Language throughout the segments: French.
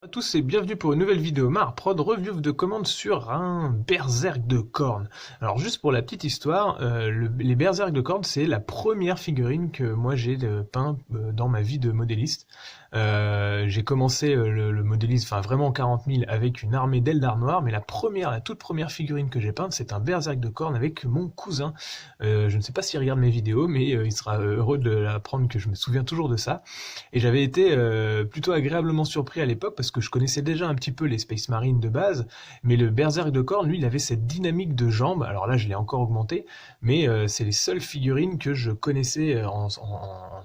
À tous et bienvenue pour une nouvelle vidéo Marprod review de commande sur un Berserk de Khorne. Alors juste pour la petite histoire, les Berserk de Khorne c'est la première figurine que moi j'ai peint dans ma vie de modéliste. J'ai commencé le modélisme, enfin vraiment en 40 000 avec une armée d'Eldar Noir, mais la toute première figurine que j'ai peinte c'est un Berserk de Khorne avec mon cousin. Je ne sais pas s'il regarde mes vidéos, mais il sera heureux de l'apprendre que je me souviens toujours de ça. Et j'avais été plutôt agréablement surpris à l'époque parce que je connaissais déjà un petit peu les Space Marines de base, mais le Berserk de Khorne, lui, il avait cette dynamique de jambes. Alors là, je l'ai encore augmenté, mais c'est les seules figurines que je connaissais en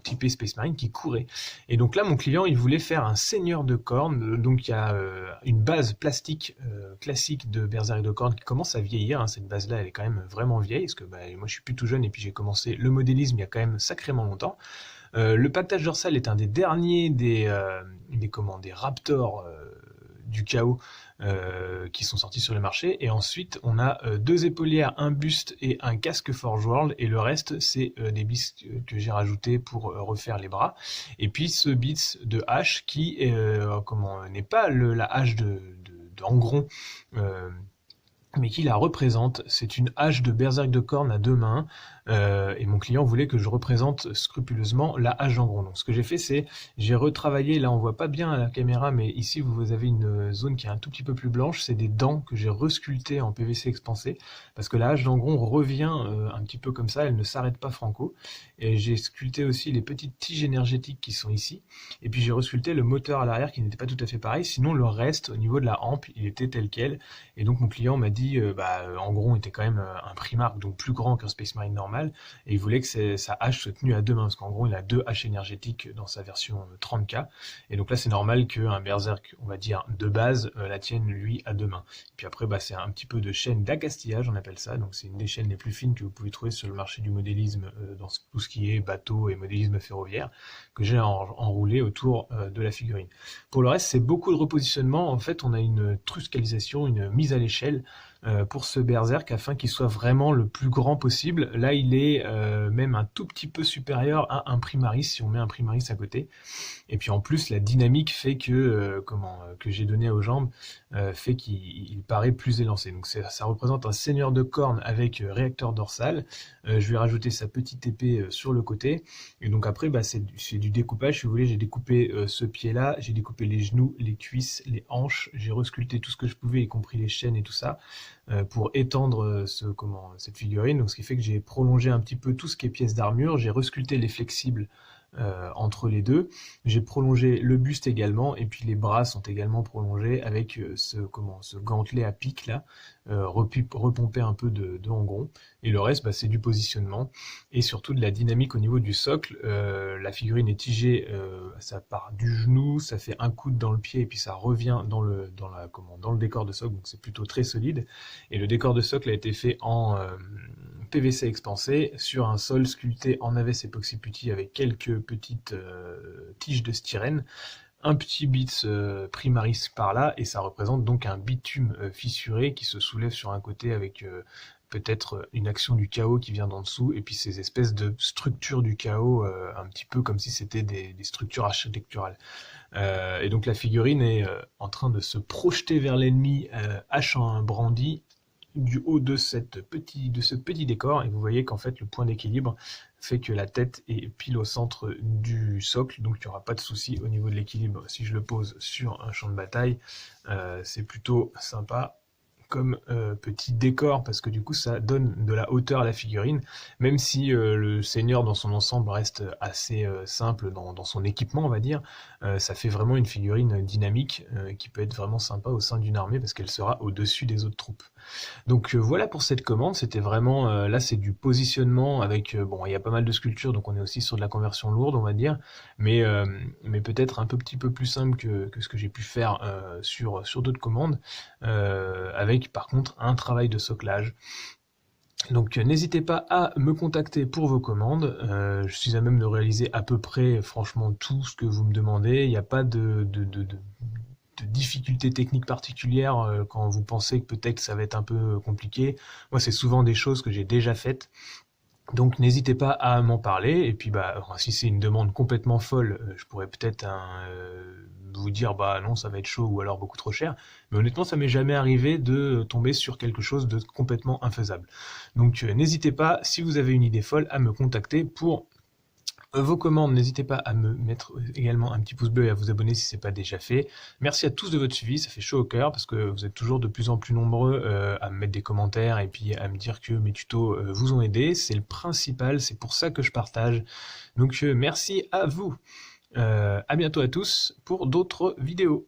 typé Space Marine qui couraient. Et donc là, mon client, il voulait faire un Seigneur de Khorne. Donc il y a une base plastique classique de Berserk de Khorne qui commence à vieillir. Hein. Cette base-là, elle est quand même vraiment vieille, parce que moi, je suis plus tout jeune et puis j'ai commencé le modélisme il y a quand même sacrément longtemps. Le pactage dorsal est un des derniers des Raptors du chaos qui sont sortis sur le marché. Et ensuite, on a deux épaulières, un buste et un casque Forge World. Et le reste, c'est des bits que j'ai rajoutés pour refaire les bras. Et puis ce bits de hache qui n'est pas la hache d'Angron, mais qui la représente. C'est une hache de Berserk de Khorne à deux mains, et mon client voulait que je représente scrupuleusement la hache d'Angron. Donc ce que j'ai fait, c'est j'ai retravaillé, là on voit pas bien à la caméra, mais ici vous avez une zone qui est un tout petit peu plus blanche, c'est des dents que j'ai resculptées en PVC expansé, parce que la hache d'Angron revient un petit peu comme ça, elle ne s'arrête pas franco, et j'ai sculpté aussi les petites tiges énergétiques qui sont ici, et puis j'ai resculpté le moteur à l'arrière qui n'était pas tout à fait pareil, sinon le reste, au niveau de la hampe, il était tel quel, et donc mon client m'a dit, Angron était quand même un Primarch, donc plus grand qu'un Space Marine normal, et il voulait que sa hache soit tenue à deux mains, parce qu'en gros il a deux haches énergétiques dans sa version 30K, et donc là c'est normal qu'un Berserk, on va dire de base, la tienne lui à deux mains. Et puis après c'est un petit peu de chaîne d'accastillage, on appelle ça, donc c'est une des chaînes les plus fines que vous pouvez trouver sur le marché du modélisme, dans tout ce qui est bateau et modélisme ferroviaire, que j'ai enroulé autour de la figurine. Pour le reste, c'est beaucoup de repositionnement. En fait, on a une truscalisation, une mise à l'échelle pour ce Berserk afin qu'il soit vraiment le plus grand possible. Là, il est même un tout petit peu supérieur à un Primaris, si on met un Primaris à côté. Et puis en plus, la dynamique fait que j'ai donné aux jambes fait qu'il paraît plus élancé. Donc ça représente un Seigneur de Khorne avec réacteur dorsal. Je lui ai rajouté sa petite épée sur le côté. Et donc après, c'est du découpage. Si vous voulez, j'ai découpé ce pied-là, j'ai découpé les genoux, les cuisses, les hanches. J'ai resculpté tout ce que je pouvais, y compris les chaînes et tout ça, pour étendre cette figurine. Donc ce qui fait que j'ai prolongé un petit peu tout ce qui est pièces d'armure. J'ai resculpté les flexibles entre les deux. J'ai prolongé le buste également, et puis les bras sont également prolongés avec ce gantelet à pic là, repompé un peu de Angron. Et le reste, c'est du positionnement et surtout de la dynamique au niveau du socle. La figurine est tigée, ça part du genou, ça fait un coude dans le pied et puis ça revient dans le décor de socle, donc c'est plutôt très solide. Et le décor de socle a été fait en PVC expansé sur un sol sculpté en AVS époxy putty avec quelques petites tiges de styrène, un petit bits Primaris par là, et ça représente donc un bitume fissuré qui se soulève sur un côté avec peut-être une action du chaos qui vient d'en dessous, et puis ces espèces de structures du chaos, un petit peu comme si c'était des structures architecturales. Et donc la figurine est en train de se projeter vers l'ennemi, hache en brandi, du haut de ce petit décor, et vous voyez qu'en fait le point d'équilibre fait que la tête est pile au centre du socle, donc il n'y aura pas de souci au niveau de l'équilibre si je le pose sur un champ de bataille. C'est plutôt sympa comme petit décor, parce que du coup ça donne de la hauteur à la figurine, même si le seigneur dans son ensemble reste assez simple dans son équipement, on va dire. Ça fait vraiment une figurine dynamique qui peut être vraiment sympa au sein d'une armée, parce qu'elle sera au-dessus des autres troupes. Donc voilà pour cette commande, c'était vraiment, là c'est du positionnement avec, bon il y a pas mal de sculptures, donc on est aussi sur de la conversion lourde, on va dire, mais peut-être un petit peu plus simple que ce que j'ai pu faire sur d'autres commandes, avec par contre un travail de soclage. Donc n'hésitez pas à me contacter pour vos commandes, je suis à même de réaliser à peu près franchement tout ce que vous me demandez, il n'y a pas de difficultés techniques particulières quand vous pensez que peut-être ça va être un peu compliqué. Moi c'est souvent des choses que j'ai déjà faites, Donc n'hésitez pas à m'en parler, et puis bah si c'est une demande complètement folle, je pourrais peut-être vous dire bah non ça va être chaud ou alors beaucoup trop cher, mais honnêtement ça m'est jamais arrivé de tomber sur quelque chose de complètement infaisable. Donc n'hésitez pas, si vous avez une idée folle, à me contacter pour vos commandes. N'hésitez pas à me mettre également un petit pouce bleu et à vous abonner si ce n'est pas déjà fait. Merci à tous de votre suivi, ça fait chaud au cœur parce que vous êtes toujours de plus en plus nombreux à me mettre des commentaires et puis à me dire que mes tutos vous ont aidé. C'est le principal, c'est pour ça que je partage. Donc merci à vous. À bientôt à tous pour d'autres vidéos.